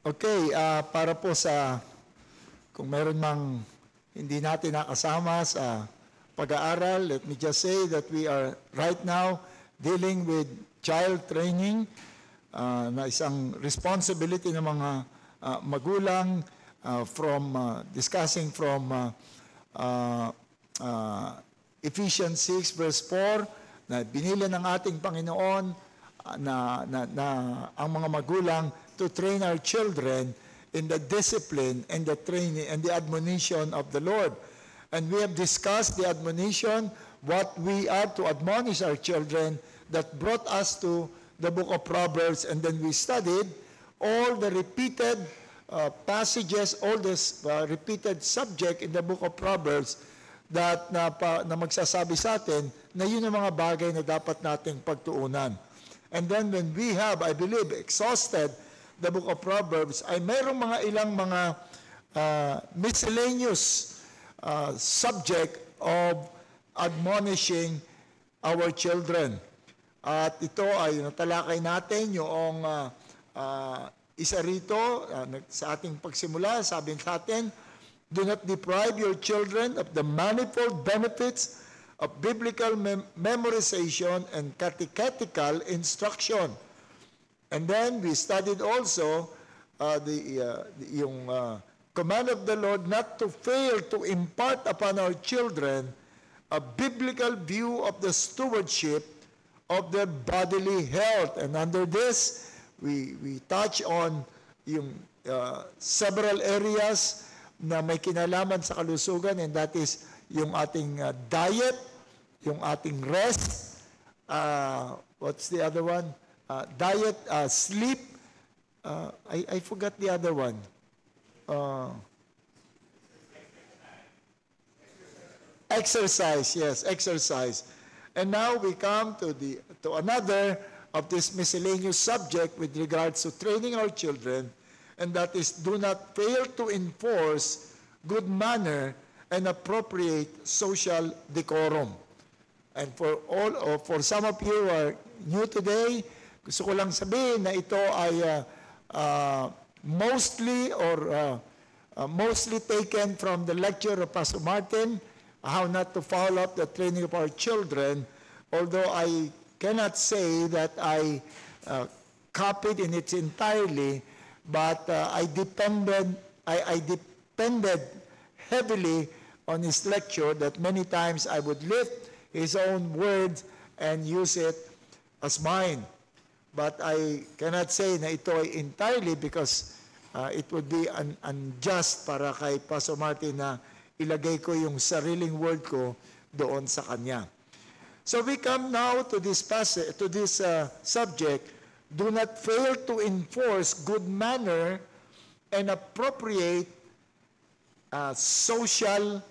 Okay, para po sa kung meron mang hindi natin nakasama sa pag-aaral, let me just say that we are right now dealing with child training na isang responsibility ng mga magulang from discussing from Ephesians 6 verse 4 na binili ng ating Panginoon na ang mga magulang to train our children in the discipline and the training and the admonition of the Lord. And we have discussed the admonition, what we are to admonish our children, that brought us to the book of Proverbs, and then we studied all the repeated passages, all this repeated subject in the book of Proverbs that na magsasabi sa atin na yun ang mga bagay na dapat nating pagtuunan. And then when we have, I believe, exhausted the book of Proverbs, ay mayroong ilang mga miscellaneous subject of admonishing our children. At ito ay natalakay natin yung isa rito sa ating pagsimula, sabi sa atin, do not deprive your children of the manifold benefits of biblical memorization and catechetical instruction. And then we studied also yung command of the Lord not to fail to impart upon our children a biblical view of the stewardship of their bodily health. And under this, we touch on yung several areas na may kinalaman sa kalusugan, and that is yung ating diet, yung ating rest, what's the other one? Diet, sleep, I forgot the other one. Exercise, yes, exercise. And now we come to another of this miscellaneous subject with regards to training our children, and that is do not fail to enforce good manner and appropriate social decorum. And for some of you who are new today, gusto ko lang sabihin na ito ay mostly taken from the lecture of Pastor Martin, how not to foul up the training of our children, although I cannot say that I copied in its entirely, but I depended heavily on his lecture, that many times I would lift his own words and use it as mine. But I cannot say na ito ay entirely because it would be unjust para kay Pastor Martin na ilagay ko yung sariling word ko doon sa kanya. So we come now to this passage, to this subject, do not fail to enforce good manner and appropriate social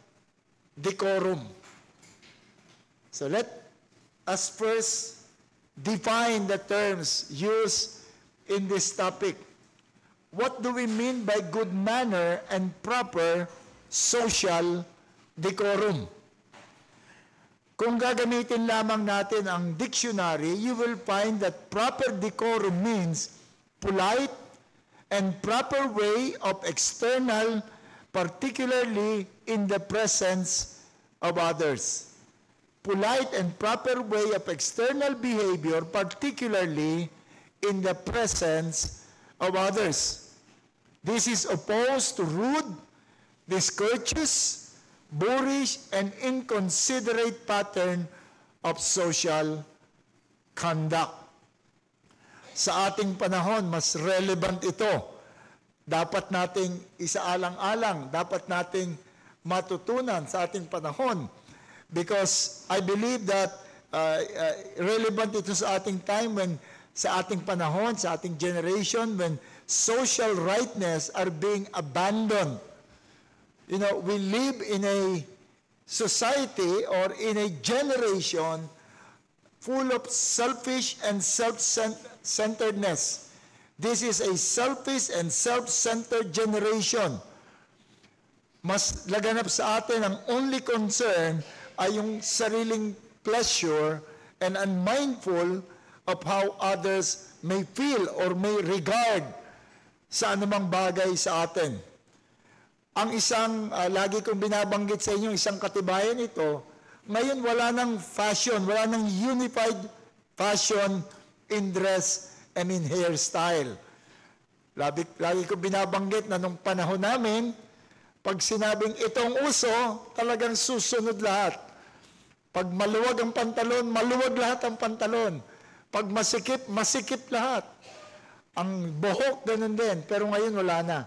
decorum. So let us first define the terms used in this topic. What do we mean by good manner and proper social decorum? Kung gagamitin lamang natin ang dictionary, you will find that proper decorum means polite and proper way of external, particularly in the presence of others. Polite and proper way of external behavior, particularly in the presence of others. This is opposed to rude, discourteous, boorish, and inconsiderate pattern of social conduct. Sa ating panahon, mas relevant ito. Dapat nating isaalang-alang, dapat nating matutunan sa ating panahon. Because I believe that relevant ito sa ating time when, sa ating panahon, sa ating generation, when social rightness are being abandoned. You know, we live in a society or in a generation full of selfish and self-centeredness. This is a selfish and self-centered generation. Mas laganap sa atin ang only concern ay yung sariling pleasure and unmindful of how others may feel or may regard sa anumang bagay sa atin. Ang isang, lagi kong binabanggit sa inyo, isang katibayan ito, ngayon wala nang fashion, wala nang unified fashion in dress and in hairstyle. Lagi kong binabanggit na nung panahon namin, pag sinabing itong uso, talagang susunod lahat. Pag maluwag ang pantalon, maluwag lahat ang pantalon. Pag masikip, masikip lahat. Ang buhok, ganun din. Pero ngayon wala na.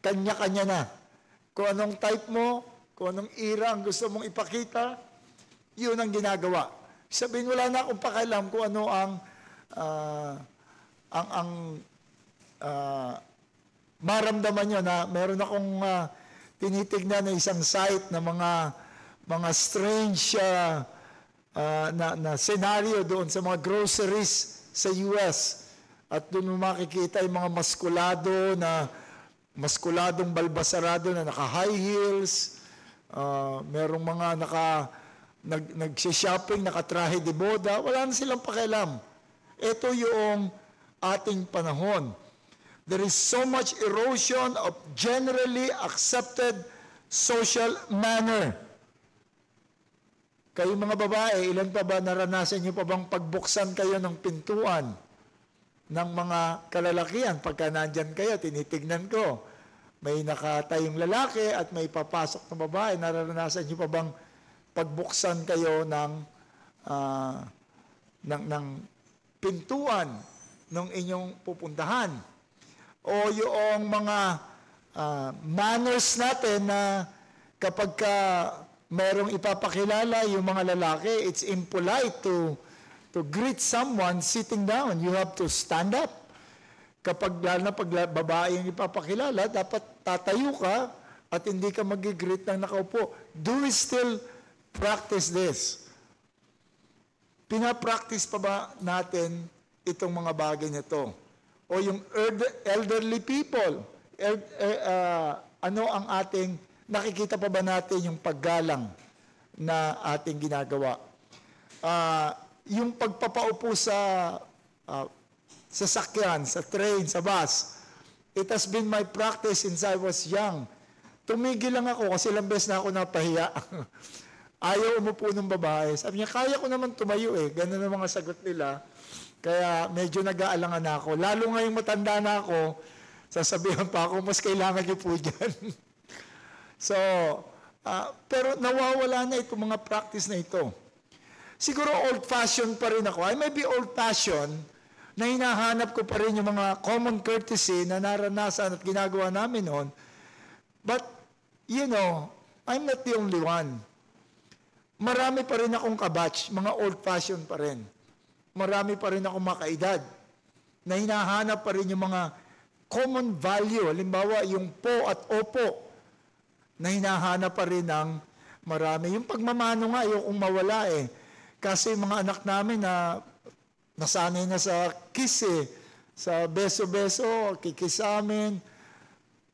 Kanya-kanya na. Kung anong type mo, kung anong era ang gusto mong ipakita, yun ang ginagawa. Sabihin, wala na akong pakialam kung ano ang maramdaman nyo na meron akong tinitignan na isang site na mga strange na scenario doon sa mga groceries sa US. At doon mo makikita yung mga maskuladong balbasarado na naka-high heels, merong mga nagsishopping, nakatrahe de boda, wala na silang pakialam. Ito yung ating panahon. There is so much erosion of generally accepted social manner. Kayo mga babae, ilan pa ba naranasan niyo pa bang pagbuksan kayo ng pintuan ng mga kalalakihan? Pagka nandyan kayo, tinitignan ko, may nakatayong lalaki at may papasok na babae. Naranasan niyo pa bang pagbuksan kayo ng pintuan ng inyong pupuntahan? O yung mga manners natin na kapag merong ipapakilala yung mga lalaki, it's impolite to greet someone sitting down. You have to stand up. Lalo na pag babae yung ipapakilala, dapat tatayo ka at hindi ka mag-greet ng nakaupo. Do we still practice this? Pinapractice pa ba natin itong mga bagay na ito? O yung elderly people, ano ang nakikita pa ba natin yung paggalang na ating ginagawa? Yung pagpapaupo sa sasakyan, sa train, sa bus, it has been my practice since I was young. Tumigil lang ako kasi ilang beses na ako napahiya. Ayaw umupo ng babae. Sabi niya, kaya ko naman tumayo eh. Ganun ang mga sagot nila. Kaya medyo nag-aalangan na ako. Lalo ngayong matanda na ako, sasabihan pa ako, mas kailangan niyo po dyan. So, pero nawawala na itong mga practice na ito. Siguro old-fashioned pa rin ako. I may be old-fashioned na hinahanap ko pa rin yung mga common courtesy na naranasan at ginagawa namin noon. But, you know, I'm not the only one. Marami pa rin akong kabatch, mga old-fashioned pa rin. Marami pa rin akong makaedad na hinahanap pa rin yung mga common value. Halimbawa, yung po at opo na hinahanap pa rin ng marami. Yung pagmamano nga, yung mawala eh. Kasi mga anak namin na nasanay na sa kiss eh. Sa beso-beso, kikis amin.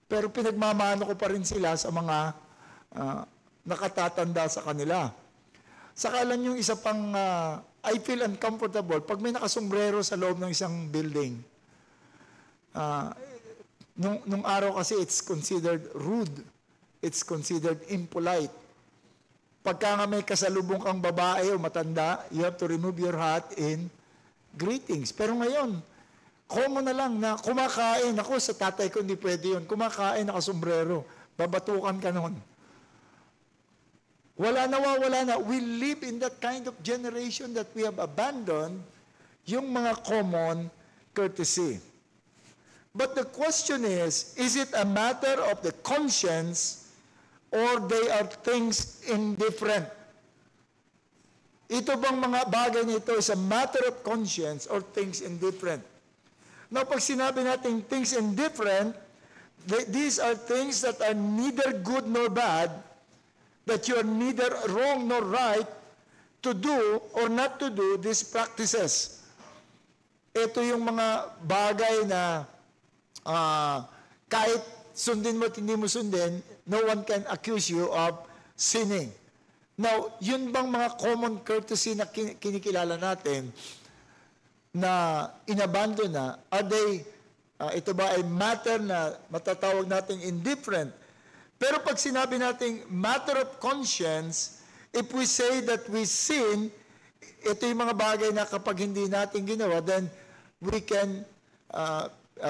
Pero pinagmamano ko pa rin sila sa mga nakatatanda sa kanila. Saka alam yung isa pang I feel uncomfortable pag may nakasombrero sa loob ng isang building. Nung araw kasi it's considered rude. It's considered impolite. Pagka nga may kasalubong kang babae o matanda, you have to remove your hat in greetings. Pero ngayon, common na lang na kumakain. Ako, sa tatay ko hindi pwede yun. Kumakain, nakasombrero. Babatukan ka nun. Nawawala na. We live in that kind of generation that we have abandoned yung mga common courtesy. But the question is it a matter of the conscience or they are things indifferent? Ito bang mga bagay nito is a matter of conscience or things indifferent? Now, pag sinabi natin things indifferent, these are things that are neither good nor bad, that you are neither wrong nor right to do or not to do these practices. Ito yung mga bagay na kahit sundin mo at hindi mo sundin, no one can accuse you of sinning. Now, yun bang mga common courtesy na kinikilala natin na inabandon na, are they Ito ba ay matter na matatawag nating indifferent? Pero pag sinabi nating matter of conscience, if we say that we sin, ito yung mga bagay na kapag hindi natin ginawa, then we can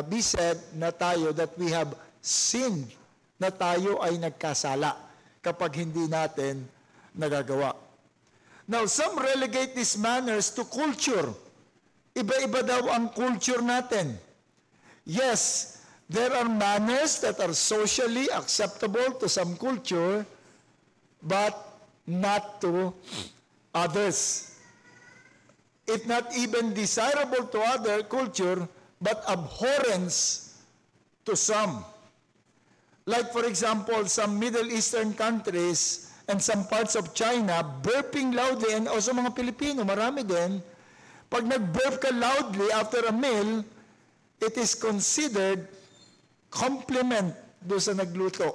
be said na tayo that we have sinned, na tayo ay nagkasala kapag hindi natin nagagawa. Now, some relegate these manners to culture. Iba-iba daw ang culture natin. Yes, there are manners that are socially acceptable to some culture, but not to others. If not even desirable to other culture, but abhorrence to some. Like for example, some Middle Eastern countries and some parts of China, burping loudly, and also mga Pilipino, marami din, pag nag-burp ka loudly after a meal, it is considered compliment do sa nagluto.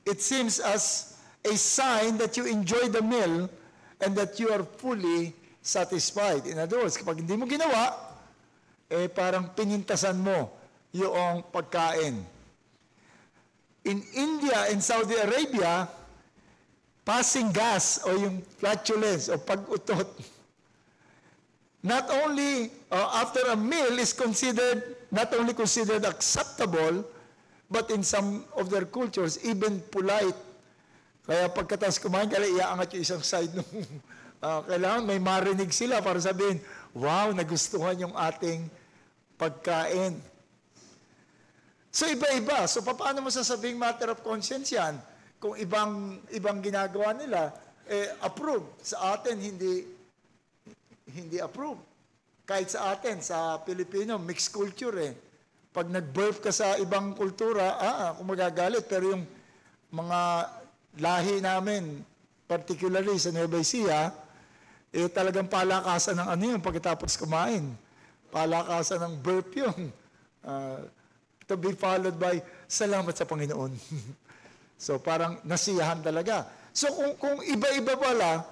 It seems as a sign that you enjoy the meal and that you are fully satisfied. In other words, kapag hindi mo ginawa, parang pinintasan mo yung pagkain. In India and Saudi Arabia, passing gas o yung flatulence o pag-utot, not only after a meal is not only considered acceptable, but in some of their cultures, even polite. Kaya pagkatapos kumain, kaya iaangat yung isang side nung kailangan may marinig sila para sabihin, wow, nagustuhan yung ating pagkain. So iba-iba. So paano mo sasabing matter of conscience yan? Kung ibang ginagawa nila, approve. Sa atin, hindi approve. Kahit sa atin, sa Pilipino, mixed culture Pag nag-burp ka sa ibang kultura, kung magagalit. Pero yung mga lahi namin, particularly sa Nueva Ecija, talagang palakasan ng yung pagkatapos kumain. Palakasan ng burp yun. To be followed by, salamat sa Panginoon. So parang nasiyahan talaga. So kung iba-iba pala,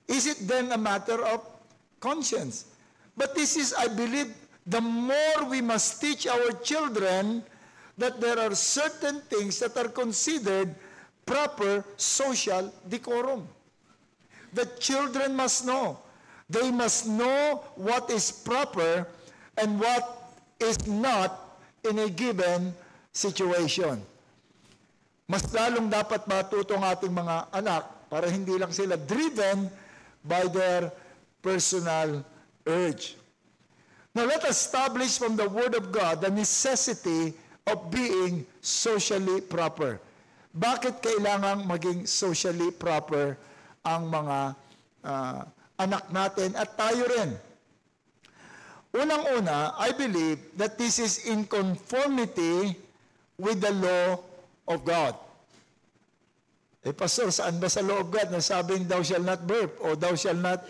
is it then a matter of conscience? But this is, I believe, the more we must teach our children that there are certain things that are considered proper social decorum. The children must know. They must know what is proper and what is not in a given situation. Mas lalong dapat matuto ang ating mga anak para hindi lang sila driven by their personal urge. Now let us establish from the Word of God the necessity of being socially proper. Bakit kailangang maging socially proper ang mga anak natin at tayo rin? Unang-una, I believe that this is in conformity with the law of God. Pastor, saan ba sa law of God na sabing thou shall not burp o thou shall not...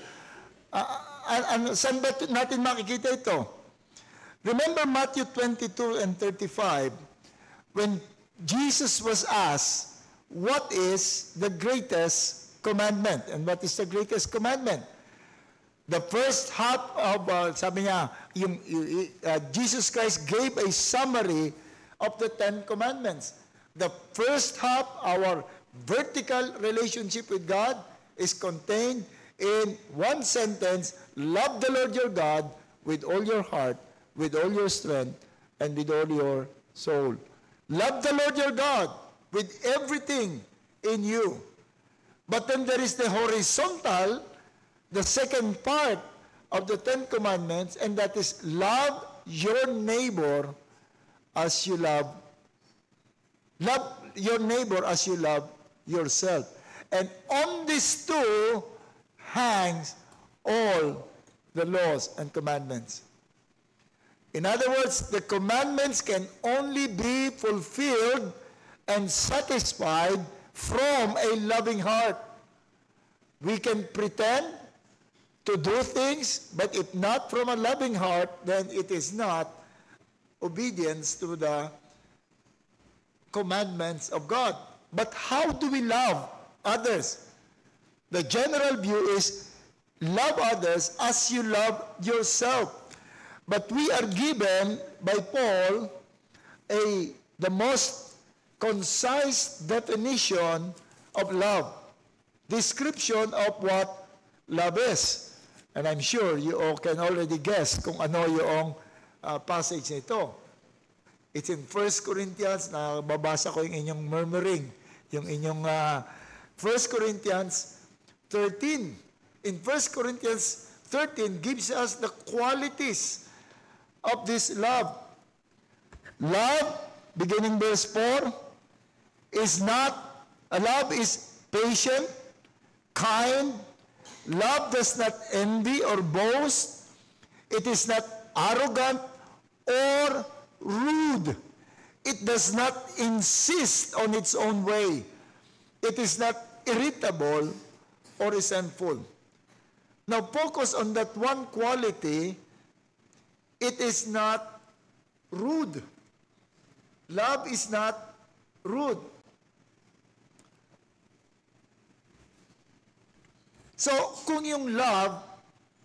saan ba natin makikita ito? Remember Matthew 22 and 35, when Jesus was asked, what is the greatest commandment? And what is the greatest commandment? The first half of, sabi niya, Jesus Christ gave a summary of the 10 Commandments. The first half, our vertical relationship with God, is contained in one sentence: love the Lord your God with all your heart, with all your strength, and with all your soul. Love the Lord your God with everything in you. But then there is the horizontal, the second part of the 10 Commandments, and that is love your neighbor as you love your neighbor as you love yourself. And on these two hangs all the laws and commandments. In other words, the commandments can only be fulfilled and satisfied from a loving heart. We can pretend to do things, but if not from a loving heart, then it is not obedience to the commandments of God. But how do we love others? The general view is love others as you love yourself. But we are given by Paul the most concise definition of love. Description of what love is. And I'm sure you all can already guess kung ano yung passage nito. It's in 1 Corinthians, babasa ko yung inyong murmuring, yung inyong 1 Corinthians 13. In 1 Corinthians 13 gives us the qualities of this love. Love, beginning verse 4, love is patient, kind. Love does not envy or boast. It is not arrogant or rude. It does not insist on its own way. It is not irritable or resentful. Now focus on that one quality. It is not rude. Love is not rude. So, kung yung love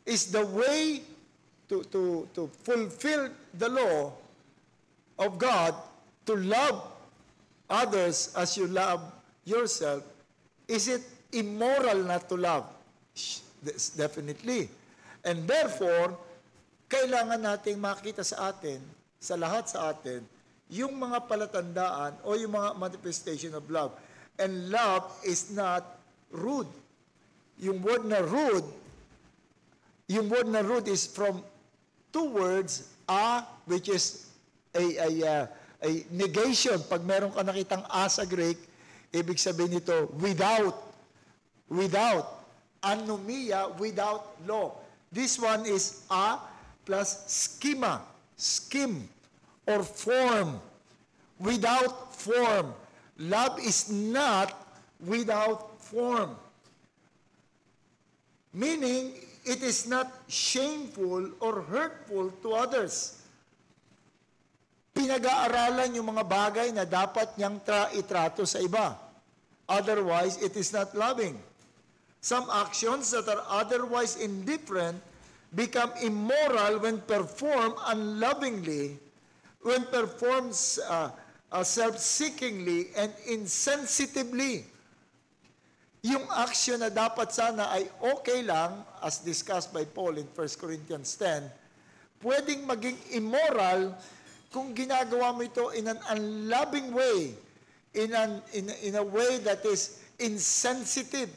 is the way to fulfill the law of God, to love others as you love yourself, is it immoral not to love? Definitely. And therefore, kailangan nating makita sa atin, sa lahat sa atin, yung mga palatandaan o yung mga manifestation of love. And love is not rude. Yung word na rude is from two words, which is a negation. Pag meron ka nakitang sa Greek, ibig sabihin nito, without, anomia, without law. This one is plus schema, scheme, or form. Without form. Love is not without form. Meaning, it is not shameful or hurtful to others. Pinag-aaralan yung mga bagay na dapat niyang itrato sa iba. Otherwise, it is not loving. Some actions that are otherwise indifferent become immoral when performed unlovingly, when performed self-seekingly and insensitively. Yung action na dapat sana ay okay lang, as discussed by Paul in 1 Corinthians 10, pwedeng maging immoral kung ginagawa mo ito in an unloving way, in a way that is insensitive,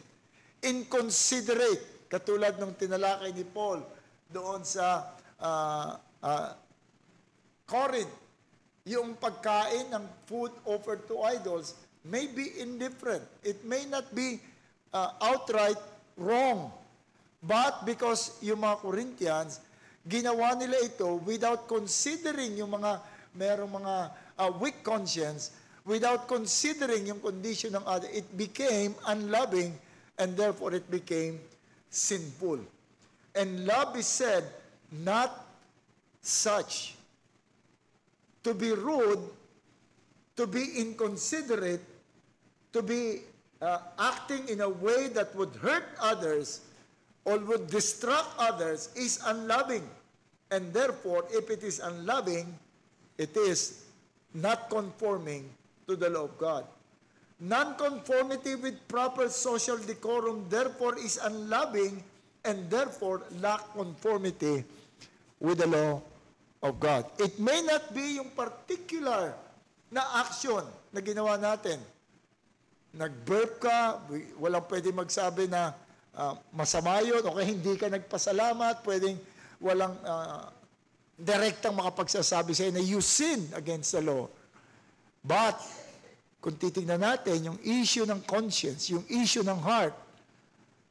inconsiderate, katulad ng tinalakay ni Paul doon sa Corinth. Yung pagkain ng food offered to idols may be indifferent. It may not be outright wrong. But because yung mga Corinthians, ginawa nila ito without considering yung merong mga weak conscience, without considering yung condition ng other, it became unloving and therefore it became sinful. And love is said, not such. To be rude, to be inconsiderate, to be acting in a way that would hurt others or would distract others is unloving. And therefore, if it is unloving, it is not conforming to the law of God. Non-conformity with proper social decorum, therefore, is unloving and therefore lack conformity with the law of God. It may not be yung particular na action na ginawa natin. Nag-burp ka, walang pwede magsabi na masama yun, okay, hindi ka nagpasalamat, pwedeng walang direktang makapagsasabi sa'yo na you sin against the law. But, kung titignan natin, yung issue ng conscience, yung issue ng heart,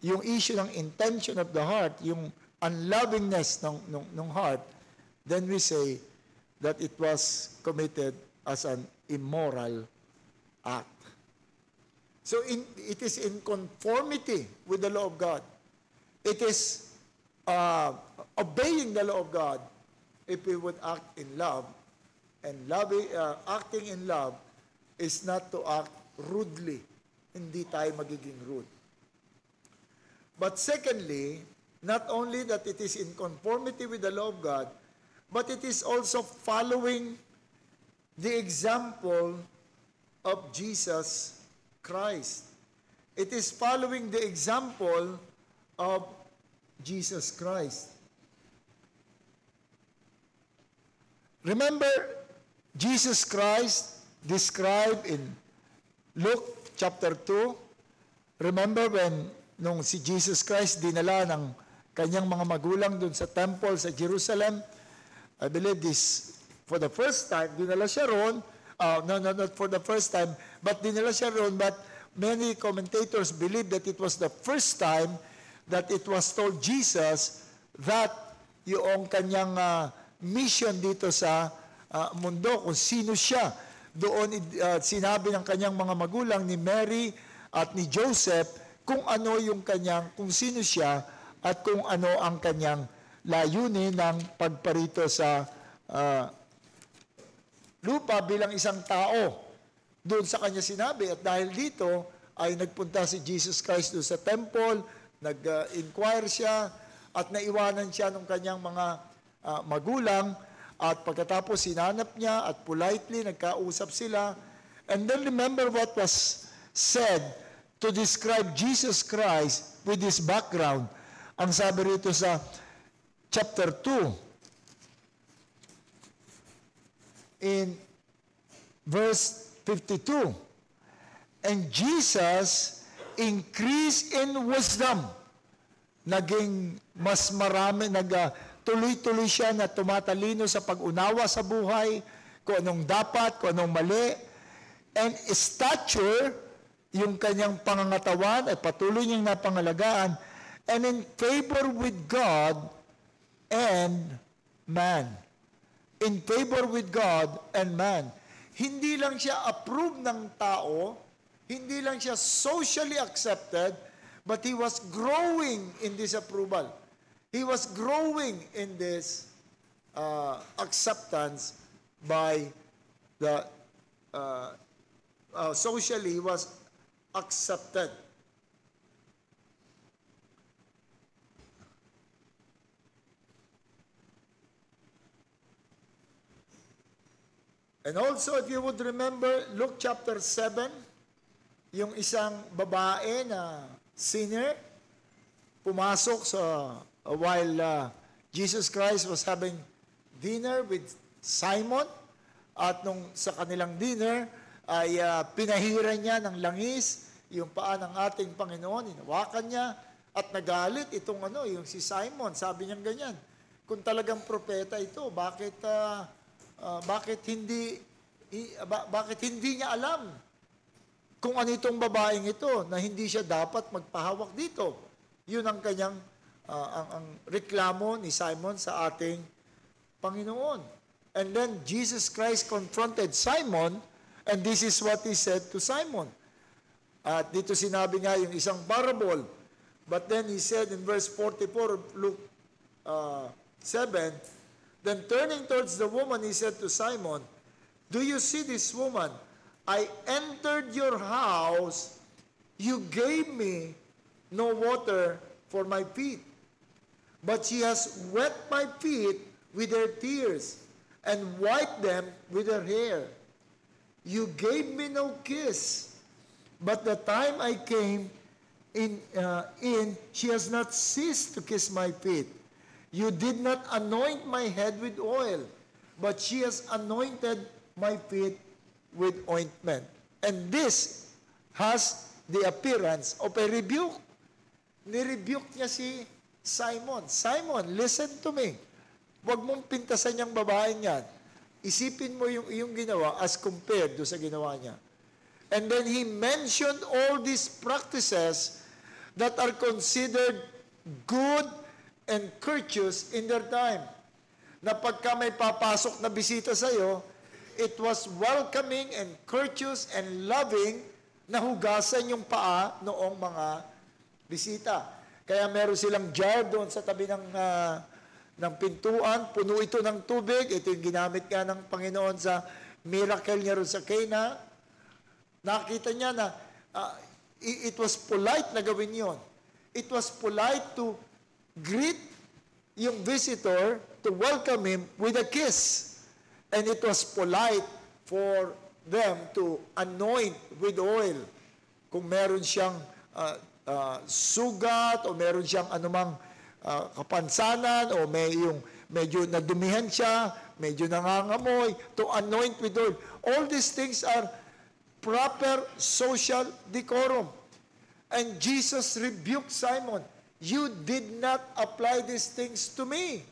yung issue ng intention of the heart, yung unlovingness ng heart, then we say that it was committed as an immoral act. So it is in conformity with the law of God. It is obeying the law of God if we would act in love. And acting in love is not to act rudely. Hindi tayo magiging rude. But secondly, not only that it is in conformity with the law of God, but it is also following the example of Jesus Christ. It is following the example of Jesus Christ. Remember, Jesus Christ described in Luke chapter 2. Remember nung si Jesus Christ dinala ng kanyang mga magulang dun sa temple sa Jerusalem. I believe this, for the first time, dinala siya roon. Not for the first time, but dinala siya roon. But many commentators believe that it was the first time that it was told Jesus that yung kanyang mission dito sa mundo, kung sino siya. Doon sinabi ng kanyang mga magulang ni Mary at ni Joseph kung ano yung kanyang, kung sino siya at kung ano ang kanyang layunin ng pagparito sa lupa bilang isang tao. Doon sa kanya sinabi, at dahil dito ay nagpunta si Jesus Christ doon sa temple, nag-inquire siya at naiwanan siya ng kanyang mga magulang, at pagkatapos sinanap niya at politely nagkausap sila. And then remember what was said to describe Jesus Christ with his background. Ang sabi rito sa chapter 2 in verse 52, and Jesus increased in wisdom. Naging mas marami, tuloy-tuloy siya na tumatalino sa pag-unawa sa buhay, kung anong dapat, kung anong mali. And stature, yung kanyang pangangatawan, ay patuloy niyang napangalagaan, and in favor with God and man. In favor with God and man. Hindi lang siya approved ng tao, hindi lang siya socially accepted, but he was growing in this approval. He was growing in this acceptance by the socially was accepted. And also, if you would remember, Luke chapter 7, yung isang babae na sinner, pumasok sa while Jesus Christ was having dinner with Simon, at nung sa kanilang dinner ay pinahira niya ng langis yung paa ng ating Panginoon, hinawakan niya at nagalit itong yung si Simon. Sabi niya ganyan, kung talagang propeta ito, bakit hindi niya alam kung ano itong babaeng ito na hindi siya dapat magpahawak dito. Yun ang kanyang ang reklamo ni Simon sa ating Panginoon. And then Jesus Christ confronted Simon, and this is what he said to Simon. At dito sinabi nga yung isang parable. But then he said in verse 44 of Luke 7, then turning towards the woman, he said to Simon, do you see this woman? I entered your house, you gave me no water for my feet, but she has wet my feet with her tears and wiped them with her hair. You gave me no kiss, but the time I came in, she has not ceased to kiss my feet. You did not anoint my head with oil, but she has anointed my feet with ointment. And this has the appearance of a rebuke. Nirebuke niya si Simon. Simon, listen to me. Huwag mong pintasan yung babaeng yan. Isipin mo yung iyong ginawa as compared do sa ginawa niya. And then he mentioned all these practices that are considered good and courteous in their time. Na pagka may papasok na bisita sa iyo, it was welcoming and courteous and loving na hugasan yung paa noong mga bisita. Kaya meron silang jar doon sa tabi ng pintuan, puno ito ng tubig. Ito yung ginamit nga ng Panginoon sa miracle niya ron sa Cana. Nakita niya na it was polite na gawin yon. It was polite to greet yung visitor to welcome him with a kiss. And it was polite for them to anoint with oil. Kung meron siyang sugat o meron siyang anumang kapansanan o medyo nadumihan siya, medyo nangangamoy, to anoint with oil. All these things are proper social decorum. And Jesus rebuked Simon, "You did not apply these things to me."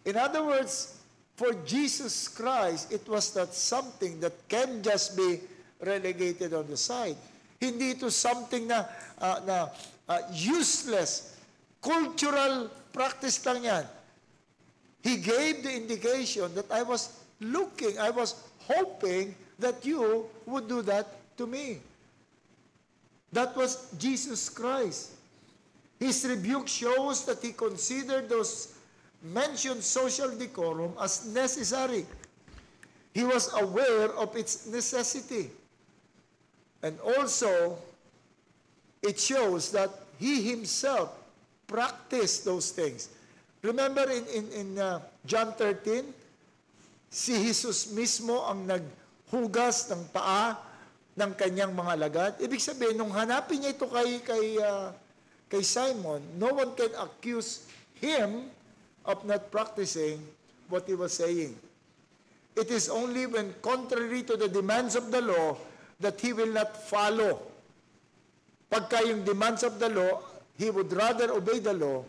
In other words, for Jesus Christ, it was not something that can just be relegated on the side. Hindi ito something na useless, cultural practice lang yan. He gave the indication that I was hoping that you would do that to me. That was Jesus Christ. His rebuke shows that he considered those mentioned social decorum as necessary. He was aware of its necessity. And also, it shows that he himself practiced those things. Remember in John 13, si Jesus mismo ang naghugas ng paa ng kanyang mga alagad. Ibig sabihin, nung hanapin niya ito kay Simon, no one can accuse him of not practicing what he was saying. It is only when contrary to the demands of the law that he will not follow. Pagka yung demands of the law, he would rather obey the law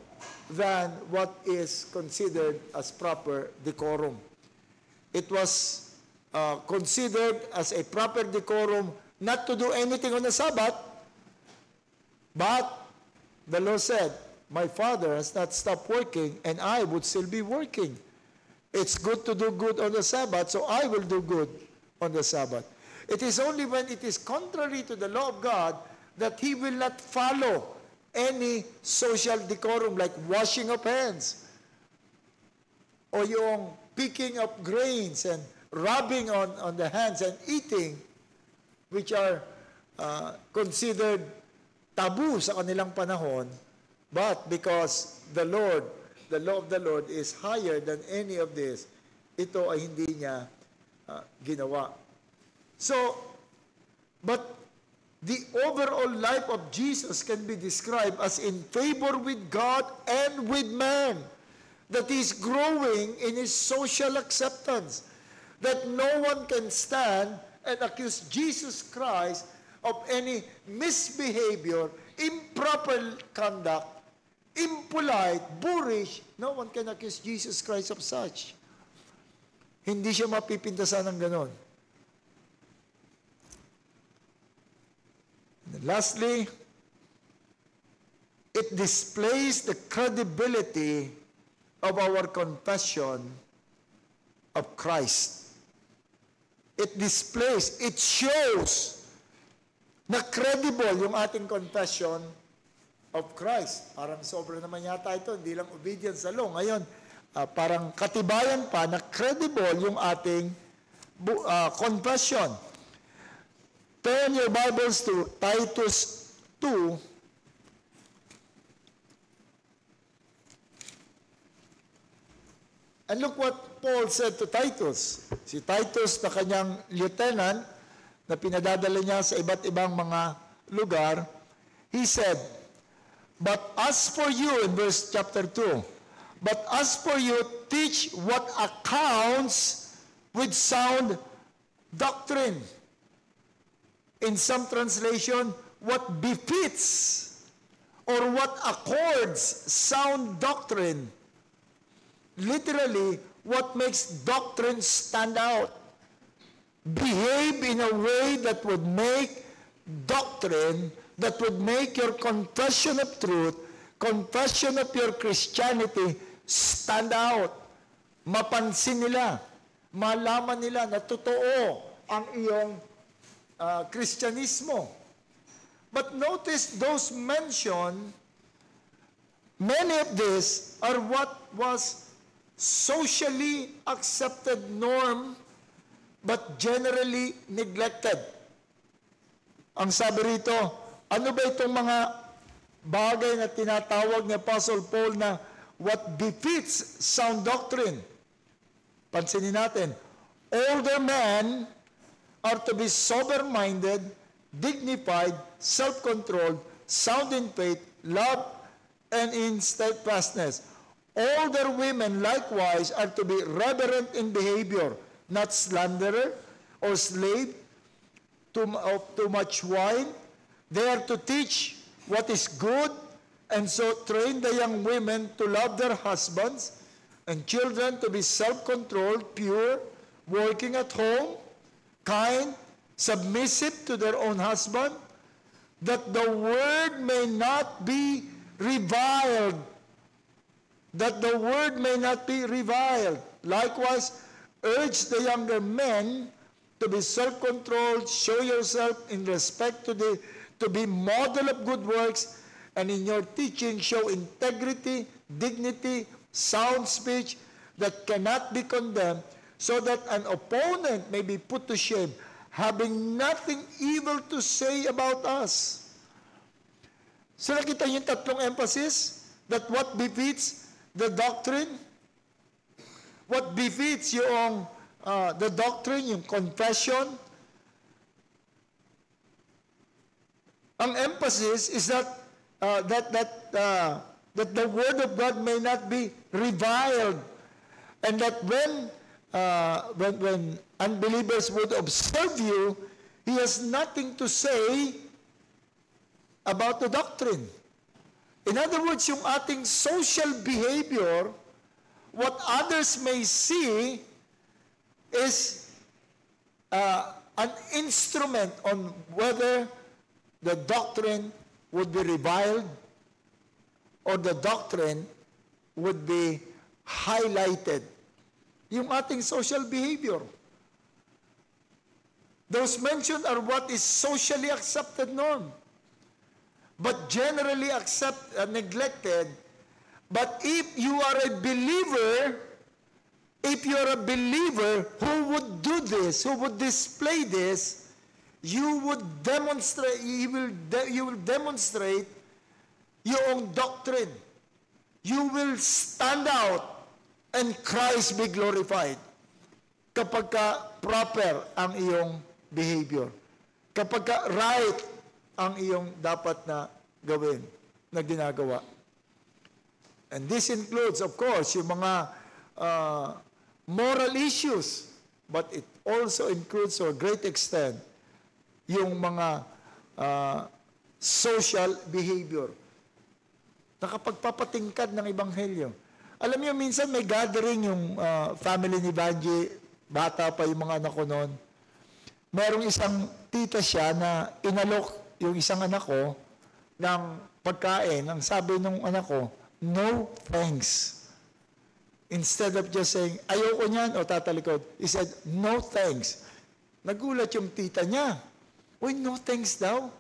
than what is considered as proper decorum. It was considered as a proper decorum not to do anything on the Sabbath, but the law said, "My Father has not stopped working, and I would still be working. It's good to do good on the Sabbath, so I will do good on the Sabbath." It is only when it is contrary to the law of God that he will not follow any social decorum like washing of hands o yung picking up grains and rubbing on the hands and eating, which are considered taboo sa kanilang panahon. But because the law of the Lord is higher than any of this, ito ay hindi niya ginawa. So, but the overall life of Jesus can be described as in favor with God and with man. That he is growing in his social acceptance. That no one can stand and accuse Jesus Christ of any misbehavior, improper conduct, impolite, boorish. No one can accuse Jesus Christ of such. Hindi siya mapipintasan ng ganon. And lastly, it displays the credibility of our confession of Christ. It displays, it shows na credible yung ating confession of Christ. Parang sobra naman yata ito, hindi lang obedience sa law. Ngayon, parang katibayan pa na credible yung ating confession. Turn your Bibles to Titus 2. And look what Paul said to Titus. Si Titus na kanyang lieutenant na pinadadala niya sa iba't ibang mga lugar, he said, "But as for you," in verse chapter 2, "but as for you, teach what accounts with sound doctrine." In some translation, what befits or what accords sound doctrine. Literally, what makes doctrine stand out. Behave in a way that would make doctrine, that would make your confession of truth, confession of your Christianity stand out. Mapansin nila, malaman nila na totoo ang iyong Kristyanismo. But notice those mentioned, many of these are what was socially accepted norm but generally neglected. Ang sabi rito, ano ba itong mga bagay na tinatawag ni Apostle Paul na what befits sound doctrine. Pansinin natin, older men are to be sober-minded, dignified, self-controlled, sound in faith, love, and in steadfastness. Older women likewise are to be reverent in behavior, not slanderer or slave of too much wine. They are to teach what is good, and so train the young women to love their husbands, and children to be self-controlled, pure, working at home, kind, submissive to their own husband, that the word may not be reviled. That the word may not be reviled. Likewise, urge the younger men to be self-controlled, show yourself in respect to be model of good works, and in your teaching show integrity, dignity, sound speech that cannot be condemned, so that an opponent may be put to shame, having nothing evil to say about us. So nakita niyo yung tatlong emphasis, that what befits the doctrine, what befits yung the doctrine, yung confession. Ang emphasis is that that the word of God may not be reviled, and that when unbelievers would observe you, he has nothing to say about the doctrine. In other words, yung ating social behavior, what others may see is an instrument on whether the doctrine would be reviled or the doctrine would be highlighted. Yung ating social behavior. Those mentioned are what is socially accepted norm, but generally neglected. But if you are a believer, who would do this, who would display this, you will demonstrate yung doctrine. You will stand out and Christ be glorified kapag ka proper ang iyong behavior. Kapag ka right ang iyong dapat na gawin, na ginagawa. And this includes, of course, yung mga moral issues, but it also includes to a great extent yung mga social behavior. Nakapagpapatingkad ng Ebanghelyo. Alam niyo, minsan may gathering yung family ni Banji, bata pa yung mga anak ko noon. Merong isang tita siya na inalok yung isang anak ko ng pagkain. Ang sabi ng anak ko, no thanks. Instead of just saying, ayoko niyan, o tatalikod, he said, no thanks. Nagulat yung tita niya. Uy, no thanks daw.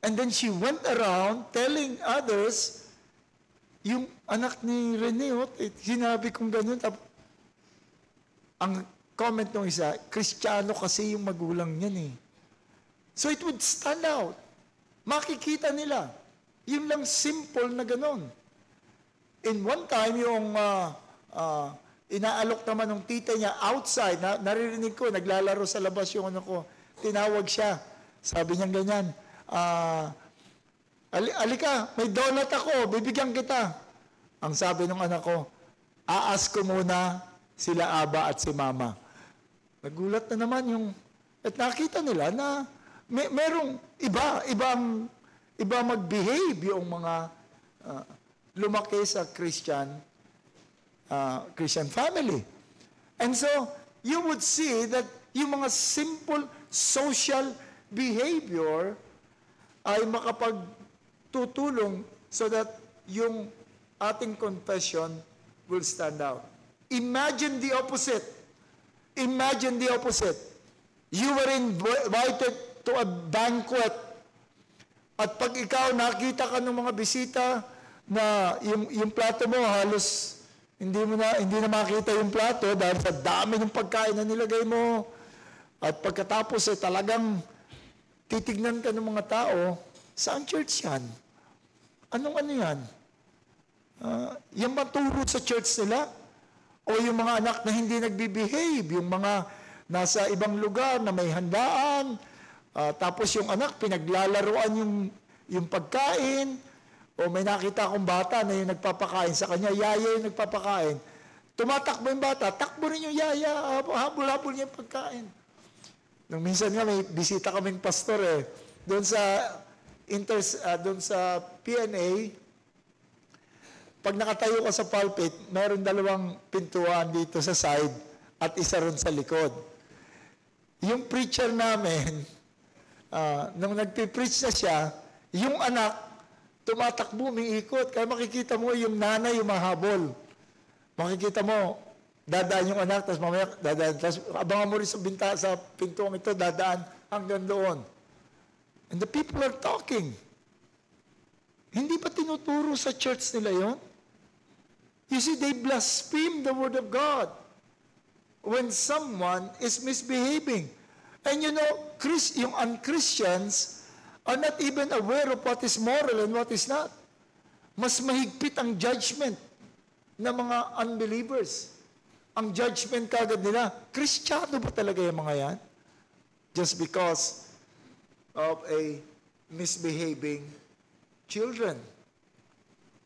And then she went around telling others, yung anak ni Rene, sinabi kong ganun. Ang comment ng isa, Kristiyano kasi yung magulang niyan eh. So it would stand out. Makikita nila. Yun lang simple na ganun. In one time, yung inaalok naman ng tita niya outside, naririnig ko, naglalaro sa labas yung anak ko. Tinawag siya. Sabi niya ganyan, alika, may donut ako, bibigyan kita. Ang sabi ng anak ko, aas ko muna sila Aba at si Mama. Nagulat na naman yung, at nakita nila na merong iba mag-behave yung mga lumaki sa Christian family. And so, you would see that yung mga simple social behavior ay makapagtutulong so that yung ating confession will stand out. Imagine the opposite. Imagine the opposite. You were invited to a banquet at pag ikaw nakita ka ng mga bisita na yung plato mo halos hindi na makita yung plato dahil sa dami ng pagkain na nilagay mo. At pagkatapos talagang titignan ka ng mga tao, saan church yan? Anong ano yan? Yung maturo sa church nila, o yung mga anak na hindi nagbe-behave, yung mga nasa ibang lugar na may handaan, tapos yung anak pinaglalaruan yung pagkain, o may nakita akong bata na yung nagpapakain sa kanya, yaya yung nagpapakain, tumatakbo yung bata, takbo rin yung yaya, habol-habol niya yung pagkain. Nung minsan nga may bisita kaming pastor doon sa PNA, pag nakatayo ka sa pulpit, mayroon 2 pintuan dito sa side at isa ron sa likod. Yung preacher namin, nung nagpipreach na siya, yung anak, tumatakbo, umiikot. Kaya makikita mo yung nanay yung mahabol. Makikita mo, dadaan yung anak, tapos mamaya dadaan. Tapos abangan mo rin sa pintuang ito, dadaan hanggang doon. And the people are talking. Hindi pa tinuturo sa church nila yon? You see, they blaspheme the word of God when someone is misbehaving. And you know, yung un-Christians are not even aware of what is moral and what is not. Mas mahigpit ang judgment ng mga unbelievers. Ang judgment kagad nila, Kristiyano ba talaga yung mga yan? Just because of a misbehaving children.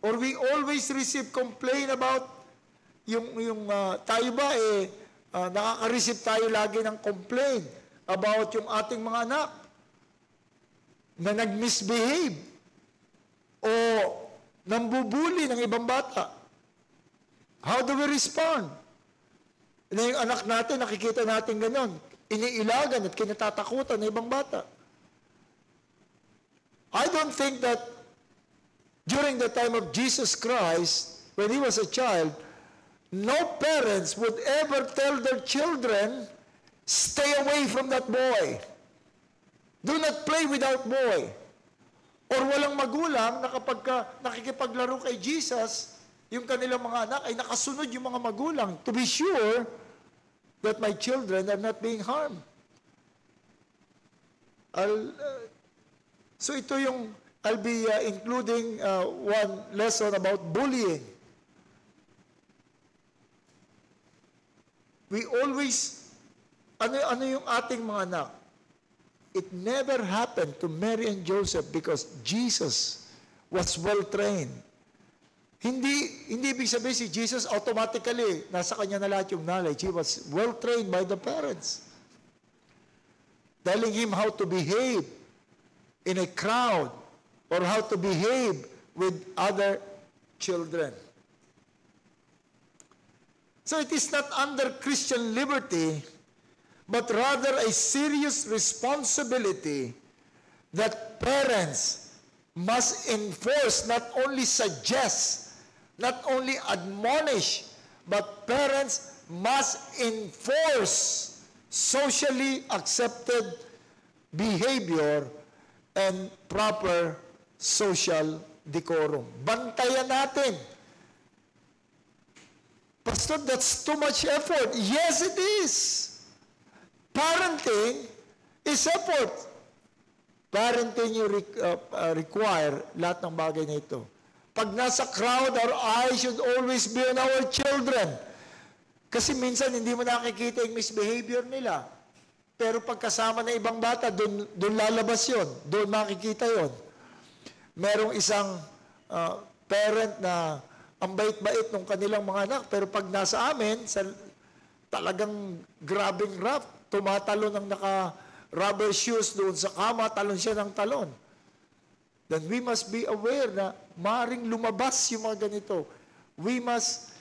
Or we always receive complaint about tayo ba nakaka-receive tayo lagi ng complaint about yung ating mga anak na nag-misbehave o nambubuli ng ibang bata. How do we respond? Na yung anak natin, nakikita natin ganon, iniilagan at kinatatakutan ng ibang bata. I don't think that during the time of Jesus Christ, when He was a child, no parents would ever tell their children, stay away from that boy. Do not play with that boy. Or walang magulang na kapag nakikipaglaro kay Jesus, yung kanilang mga anak ay nakasunod yung mga magulang to be sure that my children are not being harmed. So ito yung I'll be including one lesson about bullying. We always, ano yung ating mga anak? It never happened to Mary and Joseph because Jesus was well-trained. Hindi ibig sabihin si Jesus automatically, nasa kanya na lahat yung knowledge. He was well-trained by the parents. Telling him how to behave in a crowd, or how to behave with other children. So it is not under Christian liberty, but rather a serious responsibility that parents must enforce, not only suggest, not only admonish, but parents must enforce socially accepted behavior and proper social decorum. Bantayan natin. Pastor, that's too much effort. Yes, it is. Parenting is effort. Parenting you require lahat ng bagay na ito. Pag nasa crowd, our eyes should always be on our children. Kasi minsan hindi mo nakikita yung misbehavior nila. Pero pagkasama ng ibang bata, doon lalabas yun. Doon makikita yun. Merong isang parent na ang bait-bait ng kanilang mga anak, pero pag nasa amin, talagang grabing rough, tumatalon ng naka-rubber shoes doon sa kama, talon siya ng talon. Then we must be aware na maaaring lumabas yung mga ganito. We must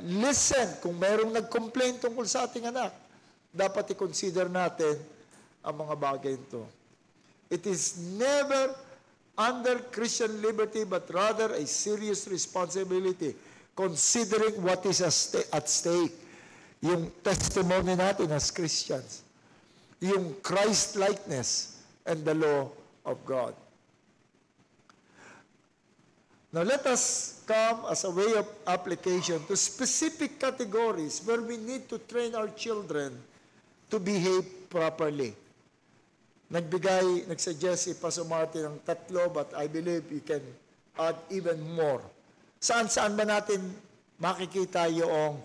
listen kung merong nag-complain tungkol sa ating anak. Dapat i-consider natin ang mga bagay ito. It is never under Christian liberty, but rather a serious responsibility, considering what is at stake. Yung testimony natin as Christians, yung Christ-likeness and the law of God. Now let us come as a way of application to specific categories where we need to train our children to behave properly. Nagsuggest si Pastor Martin ng 3, but I believe you can add even more Saan-saan ba natin makikita yung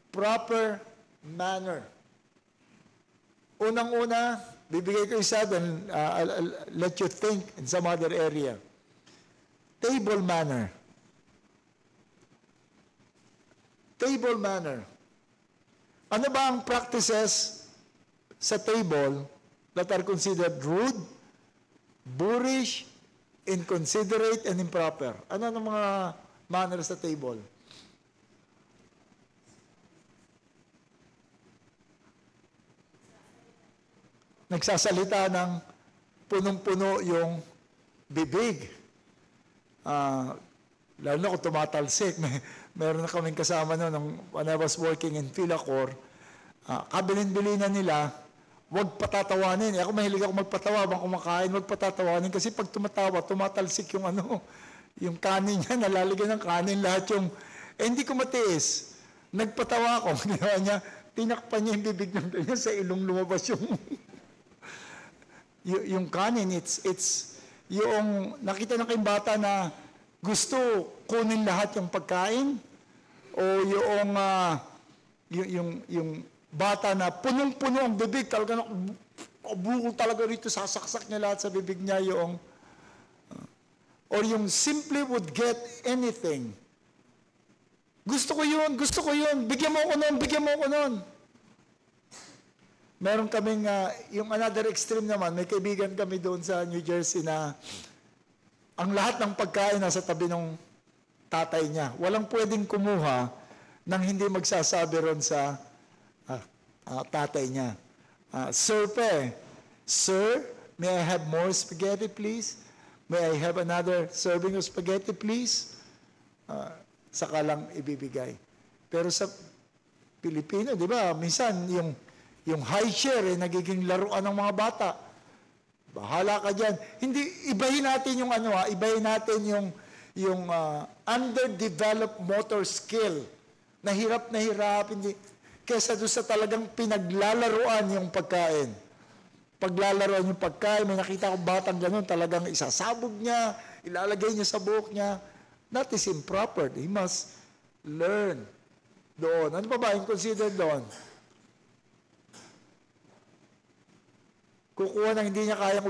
proper manner? Unang-una, bibigay ko isa, then I'll let you think in some other area. Table manner. Table manner. Ano ba ang practices sa table that are considered rude, boorish, inconsiderate, and improper? Ano ang mga manners sa table? Nagsasalita ng punong-puno yung bibig. Lalo na kung tumatalsik. Meron na kaming kasama noon when I was working in Philacor. Kabilin-bilinan nila, huwag patatawanin. Ako mahilig ako magpatawa habang kumakain, huwag patatawanin. Kasi pag tumatawa, tumatalsik yung yung kanin niya, nalalagyan ng kanin lahat yung, hindi ko matiis. Nagpatawa ako, ginawa niya, tinakpan niya yung bibig ng ganyan sa ilong lumabas yung kanin. It's yung nakita ng kayong bata na gusto kunin lahat yung pagkain o yung bata na punong-puno ang bibig, talaga bukol talaga rito, sasaksak niya lahat sa bibig niya or yung simply would get anything. Gusto ko yun, bigyan mo ako nun. Meron kaming, yung another extreme naman, may kaibigan kami doon sa New Jersey na ang lahat ng pagkain nasa tabi ng tatay niya. Walang pwedeng kumuha nang hindi magsasabi ron sa tatay niya. Sir, may I have more spaghetti, please? May I have another serving of spaghetti, please? Saka lang ibibigay. Pero sa Pilipino, di ba, minsan yung high share nagiging laruan ng mga bata. Bahala ka dyan. Hindi, ibahin natin yung ibahin natin yung underdeveloped motor skill. Nahirap, hindi. Kesa doon sa talagang pinaglalaruan yung pagkain. Paglalaruan yung pagkain, may nakita ko batang ganun, talagang isasabog niya, ilalagay niya sa buhok niya. That is improper. He must learn doon. Ano pa ba yung considered doon? Kukuha ng hindi niya kayang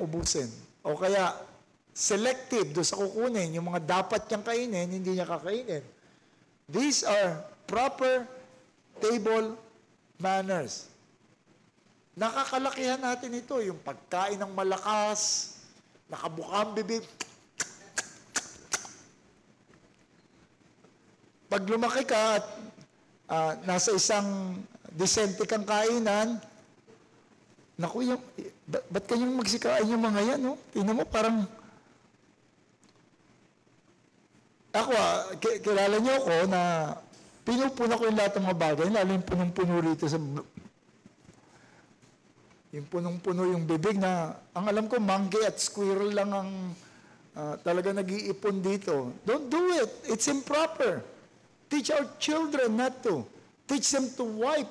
ubusin. O kaya, selective doon sa kukunin. Yung mga dapat niyang kainin, hindi niya kakainin. These are proper table manners. Nakakalakihan natin ito, yung pagkain ng malakas, nakabuka ang bibig. Pag lumaki ka at nasa isang disente kang kainan, naku, ba't kanyang magsikain yung mga yan, no? Tingnan mo, parang, ako, kilala niyo ako na pinupuna ko yung lahat ng mga bagay, lalo yung punong-puno rito sa, yung punong-puno yung bibig na, ang alam ko, monkey at squirrel lang ang talaga nag-iipon dito. Don't do it. It's improper. Teach our children not to. Teach them to wipe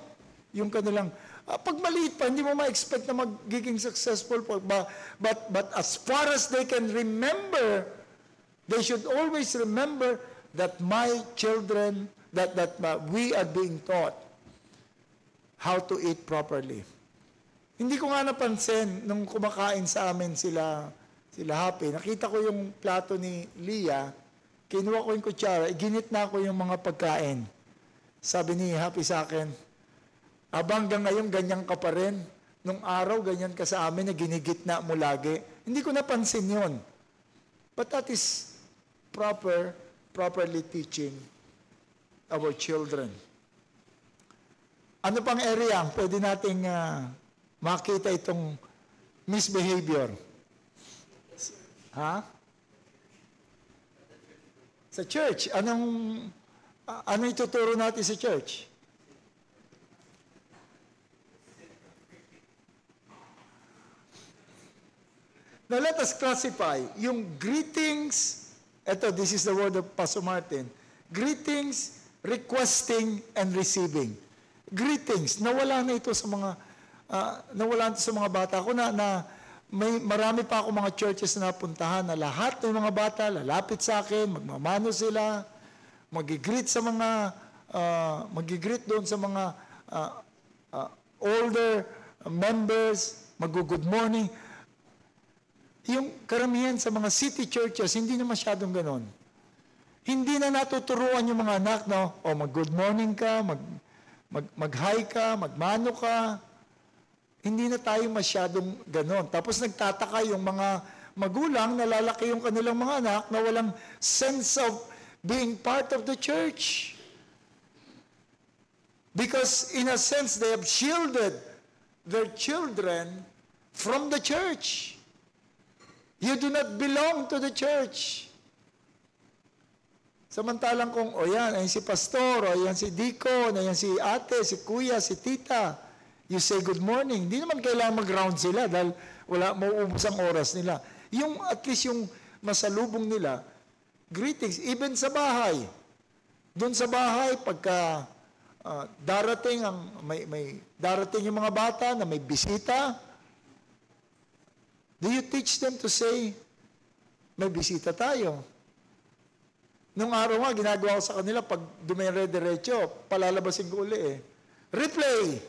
yung kanilang, pag maliit pa, hindi mo ma-expect na magiging successful. But as far as they can remember, they should always remember that my children, that we are being taught how to eat properly. Hindi ko nga napansin nung kumakain sa amin sila Happy. Nakita ko yung plato ni Leah, kinuha ko yung kutsara, ginit na ko yung mga pagkain. Sabi ni Happy sa akin, hanggang ngayon, ganyan ka pa rin. Nung araw, ganyan ka sa amin na ginigitna mo lagi. Hindi ko napansin yun. But that is properly teaching our children. Ano pang area ang pwede nating makita itong misbehavior? Sa church, ano ituturo natin sa church? Now, let us classify. Yung greetings, this is the word of Pastor Martin. Greetings, requesting, and receiving. Greetings, nawala na ito sa mga bata ko na marami pa ako mga churches na napuntahan na lahat ng mga bata lalapit sa akin, magmamano sila, magigreet doon sa mga older members, mag-good morning. Yung karamihan sa mga city churches, hindi na masyadong ganon. Hindi na natuturuan yung mga anak na, mag-good morning ka, mag-hi ka, magmano ka. Hindi na tayo masyadong ganon. Tapos nagtataka yung mga magulang, nalalaki yung kanilang mga anak na walang sense of being part of the church. Because in a sense, they have shielded their children from the church. You do not belong to the church. Samantalang kung, ayan si pastor, ayan si deacon, ayan si ate, si kuya, si tita, you say good morning. Hindi naman kailangan mag-round sila dahil mauubos ang oras nila. Yung at least yung masalubong nila, greetings, even sa bahay. Doon sa bahay, pagka darating yung mga bata na may bisita, do you teach them to say, may bisita tayo? Nung araw nga, ginagawa ko sa kanila, pag dumire-diretso, palalabasin ko uli Replay.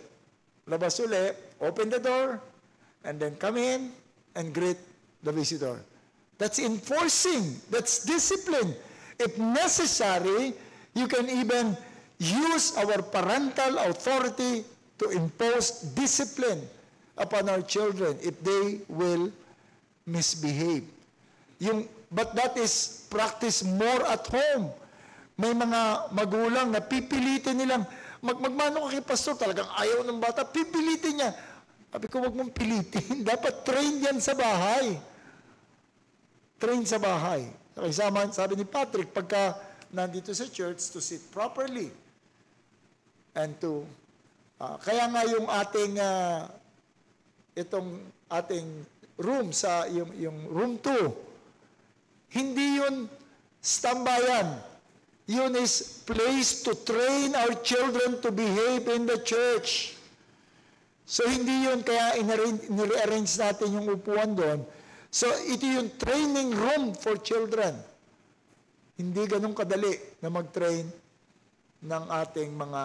Labas uli, open the door, and then come in and greet the visitor. That's enforcing. That's discipline. If necessary, you can even use our parental authority to impose discipline upon our children if they will misbehave. But that is practice more at home. May mga magulang na pipilitin nilang, magmano ka kay pastor, talagang ayaw ng bata, pipilitin niya. Sabi ko, wag mong pilitin. Dapat train yan sa bahay. Train sa bahay. Sabi ni Patrick, pagka nandito sa church, to sit properly. And to, kaya nga yung ating, itong ating room, yung room 2, hindi yun stambayan. Yun is place to train our children to behave in the church. So hindi yun kaya nire-arrange natin yung upuan doon. So ito yung training room for children. Hindi ganun kadali na mag-train ng ating mga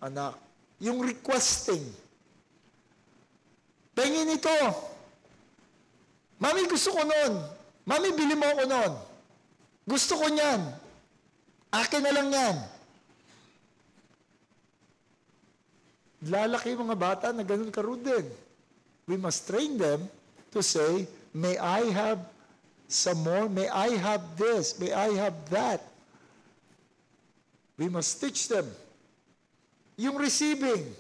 anak. Yung requesting. Pengin ito. Mami, gusto ko nun. Mami, bili mo ako nun. Gusto ko niyan. Akin na lang yan. Lalaki mga bata na ganun karudin. We must train them to say, may I have some more? May I have this? May I have that? We must teach them. Yung receiving,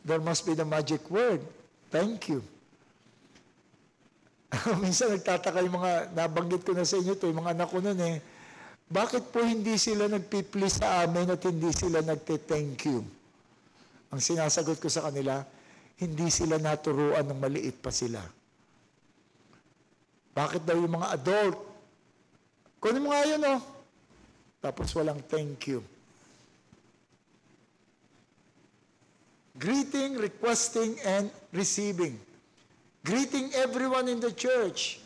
there must be the magic word. Thank you. Minsan nagtataka yung mga, nabanggit ko na sa inyo ito, yung mga anak ko nun bakit po hindi sila nagpi-please sa amin at hindi sila nagte-thank you? Ang sinasagot ko sa kanila, hindi sila naturuan ng maliit pa sila. Bakit daw yung mga adult? Kunin mo nga yun, Tapos walang thank you. Greeting, requesting, and receiving. Greeting everyone in the church,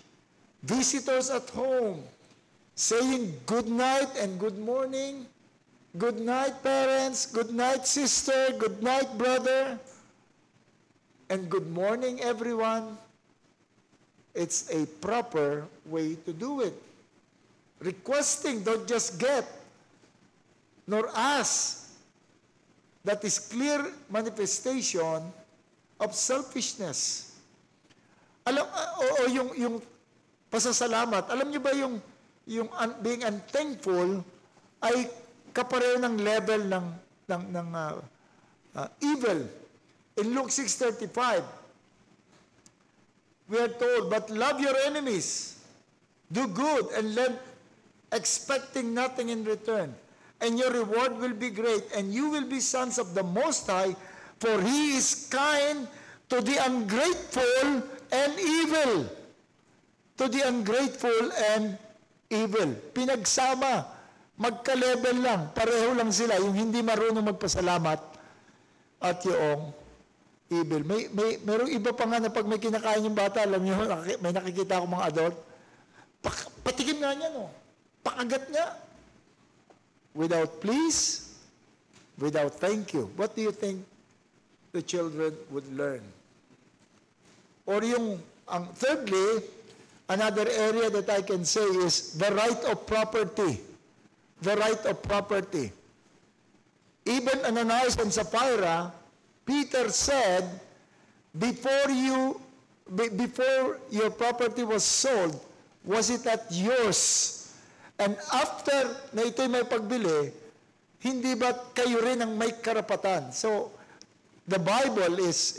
visitors at home, saying good night and good morning, good night parents, good night sister, good night brother, and good morning everyone. It's a proper way to do it. Requesting, don't just get, nor ask. That is clear manifestation of selfishness. Yung pasasalamat, alam niyo ba yung being unthankful ay kapareho ng level ng evil. In Luke 6:35, we are told, but love your enemies, do good, and lend, expecting nothing in return, and your reward will be great, and you will be sons of the Most High, for He is kind to the ungrateful and evil. To the ungrateful and evil. Pinagsama, magka-level lang, pareho lang sila, yung hindi marunong magpasalamat at yung evil. Merong iba pa nga na pag may kinakain yung bata, alam niyo, may nakikita ako mga adult, patikim nga niya, no? Pakagat niya. Without please, without thank you. What do you think the children would learn? Or thirdly, another area that I can say is the right of property. The right of property. Even Ananias and Sapphira, Peter said, before your property was sold, was it at yours? And after na ito'y may pagbili, hindi ba kayo rin ang may karapatan? So, the Bible is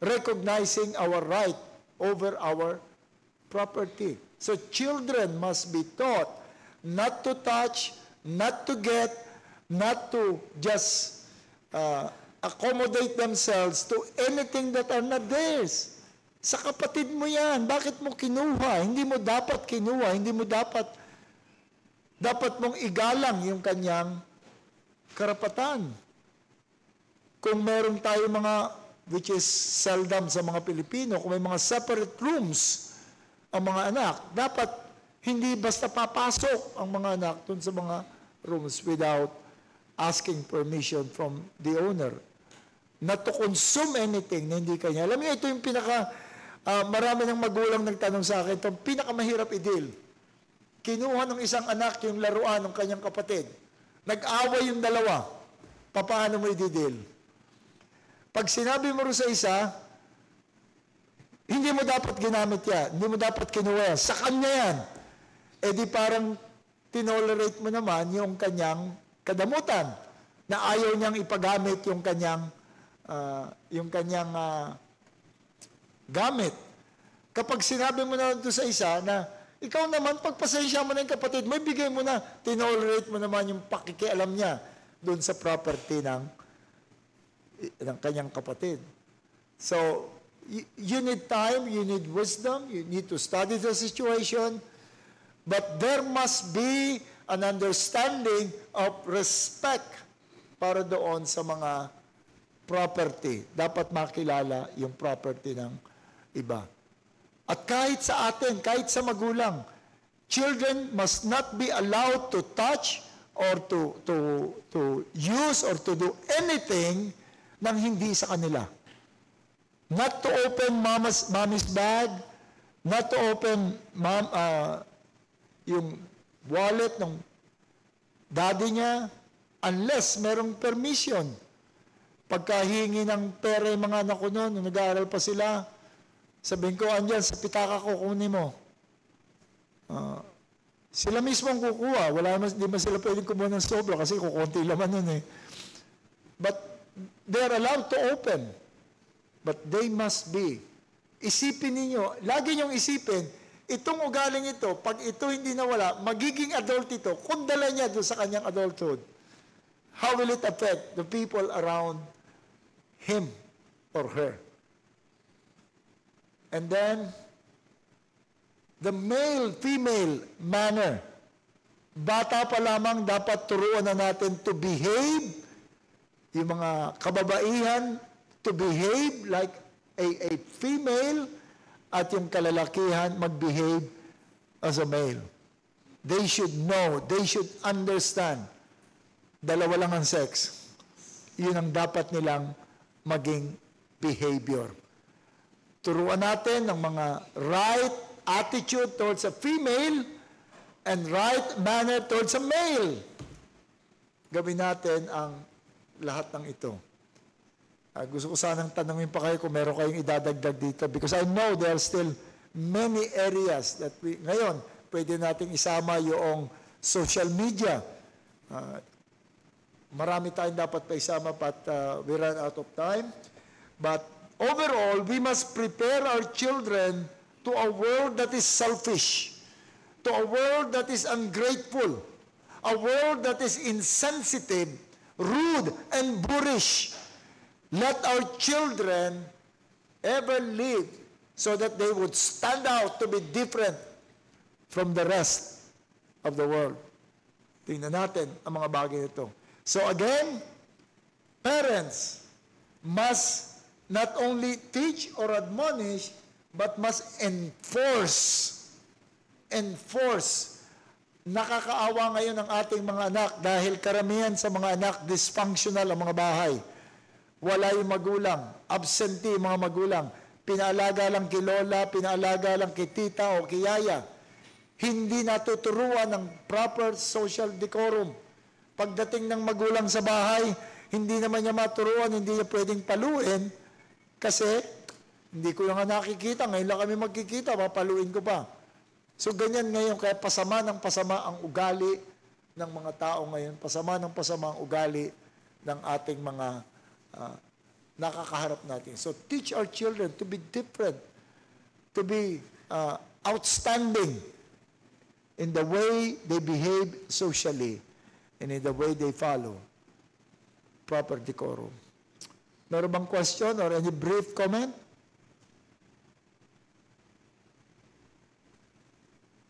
recognizing our right over our property. So, children must be taught not to touch, not to get, not to just accommodate themselves to anything that are not theirs. Sa kapatid mo yan, bakit mo kinuha? Hindi mo dapat kinuha, hindi mo dapat mong igalang yung kanyang karapatan. Kung meron tayo mga, which is seldom sa mga Pilipino, kung may mga separate rooms ang mga anak, dapat hindi basta papasok ang mga anak dun sa mga rooms without asking permission from the owner. Not to consume anything na hindi kanya. Alam niyo, ito yung marami ng magulang nagtanong sa akin, itong pinakamahirap i-deal. Kinuha ng isang anak yung laruan ng kanyang kapatid. Nag-away yung dalawa. Paano mo i-deal? Pag sinabi mo rin sa isa, hindi mo dapat ginamit yan. Hindi mo dapat kinuha yan. Sa kanya yan. E di parang tinolerate mo naman yung kanyang kadamutan na ayaw niyang ipagamit yung kanyang gamit. Kapag sinabi mo na doon sa isa na ikaw naman, pagpasensya mo na yung kapatid mo, ibigay mo na, tinolerate mo naman yung pakikialam niya doon sa property ng kanyang kapatid. So, you need time, you need wisdom, you need to study the situation, but there must be an understanding of respect para doon sa mga property. Dapat makilala yung property ng iba. At kahit sa atin, kahit sa magulang, children must not be allowed to touch or to use or to do anything nang hindi sa kanila. Not to open mommy's bag, not to open yung wallet ng daddy niya, unless merong permission. Pagkahingi ng pera yung mga anak ko noon, nung nag-aaral pa sila, sabihin ko, andyan, sa pitaka ko, kunin mo. Sila mismo ang kukuha. Di ba sila pwedeng kumuha ng sobra kasi kukunti laman nun eh. But they're allowed to open. But they must be. Isipin ninyo, lagi niyong isipin, itong ugaling ito, pag ito hindi nawala, magiging adult ito, kung dala niya doon sa kanyang adulthood, how will it affect the people around him or her? And then, the male-female manner. Bata pa lamang dapat turuan na natin to behave, yung mga kababaihan, to behave like a female, at yung kalalakihan mag-behave as a male. They should know, they should understand. Dalawa lang ang sex. Yun ang dapat nilang maging behavior. Turuan natin ng mga right attitude towards a female and right manner towards a male. Gawin natin ang lahat ng ito. Gusto ko sanang tanungin pa kayo kung meron kayong idadagdag dito because I know there are still many areas that ngayon, pwede nating isama yung social media. Marami tayong dapat pa isama but we run out of time. But overall, we must prepare our children to a world that is selfish, to a world that is ungrateful, a world that is insensitive, rude, and boorish. Let our children ever live so that they would stand out to be different from the rest of the world. Tingnan natin ang mga bagay nito. So again, parents must not only teach or admonish, but must enforce. Enforce. Nakakaawa ngayon ang ating mga anak dahil karamihan sa mga anak, dysfunctional ang mga bahay. Wala yung magulang. Absentee mga magulang. Pinaalaga lang kay lola, pinaalaga lang kay tita o kay yaya. Hindi natuturuan ng proper social decorum. Pagdating ng magulang sa bahay, hindi naman niya maturuan, hindi niya pwedeng paluin kasi hindi ko nga nakikita. Ngayon lang kami magkikita, papaluin ko pa. So ganyan ngayon, kaya pasama ng pasama ang ugali ng mga tao ngayon, pasama ng pasama ang ugali ng ating mga nakakaharap natin. So teach our children to be different, to be outstanding in the way they behave socially and in the way they follow proper decorum. Meron bang question or any brief comment?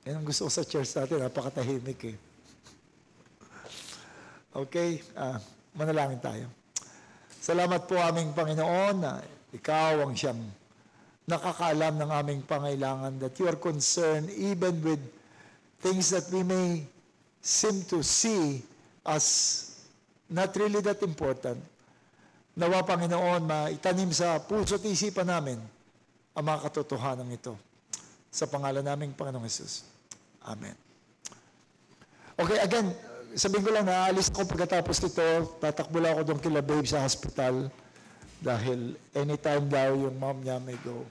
Yan ang gusto ko sa church natin, napakatahimik eh. Okay, manalangin tayo. Salamat po aming Panginoon na ikaw ang siyang nakakaalam ng aming pangailangan, that you are concerned even with things that we may seem to see as not really that important. Nawa, Panginoon, maitanim sa puso at isipan namin ang mga katotohanan ito. Sa pangalan naming Panginoong Jesus. Amen. Okay, again, sabihin ko lang, naalis ako pagkatapos nito, tatakbo lang ako doon kila babe sa hospital dahil anytime daw yung mom niya may go.